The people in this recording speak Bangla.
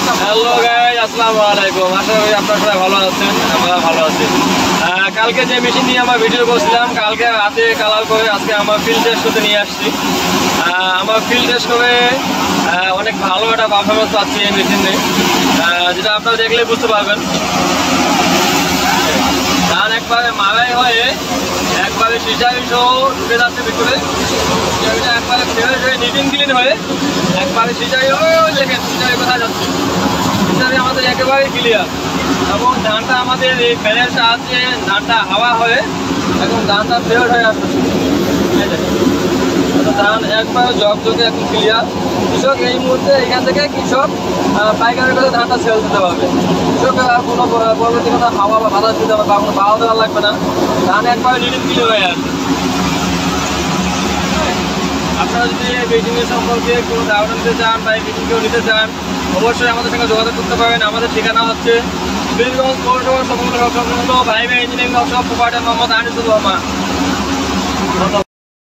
হ্যালো গাইস, আসসালামু আলাইকুম। আশা করি আপনারা সবাই ভালো আছেন, আমরা ভালো আছি। কালকে যে মেশিন নিয়ে আমরা ভিডিও করছিলাম, কালকে হাতে কালার করে আজকে আমার ফিল্ড টেস্ট করতে নিয়ে আসছি। আমার ফিল্ড টেস্ট করে অনেক ভালো একটা পারফরমেন্স পাচ্ছি এই মেশিনে, যেটা আপনারা দেখলে বুঝতে পারবেন। ধান একবারে মারাই হয়ে একবারে সিজারি সহ ঢুকে যাচ্ছে ভিতরে, একবারে ফ্রেশ হয়ে নিটিং ক্লিন হয়ে একবারে সিজারি হয়ে দেখেন সিজারি কোথায় যাচ্ছে। সিজারি আমাদের একেবারে ক্লিয়ার এবং ধানটা আমাদের এই ফ্যানের সাহায্যে ধানটা হাওয়া হয়ে এখন ধানটা ফ্রেশ হয়ে আসছে। ধান একবারে জগজগে এখন ক্লিয়ার। কৃষক এই মুহূর্তে এখান থেকে কৃষক পাইকারি করে ধানটা সেল দিতে পারবে। কৃষক কোনো পরবর্তী কথা হাওয়া বা বাতাস দিতে হবে বা কোনো পাওয়া দেওয়া লাগবে না, ধান একবারে নিটিং ক্লিন হয়ে আসবে। আপনারা যদি এই মেশিনের সম্পর্কে কোনো ধারণা নিতে চান বা এই মেশিন কেউ নিতে চান, অবশ্যই আমাদের সঙ্গে যোগাযোগ করতে পারেন। আমাদের ঠিকানা হচ্ছে বীরগঞ্জ পৌরসভা সংলগ্ন viva engineering workshop, proprietor Mohammad Anisur Rahman.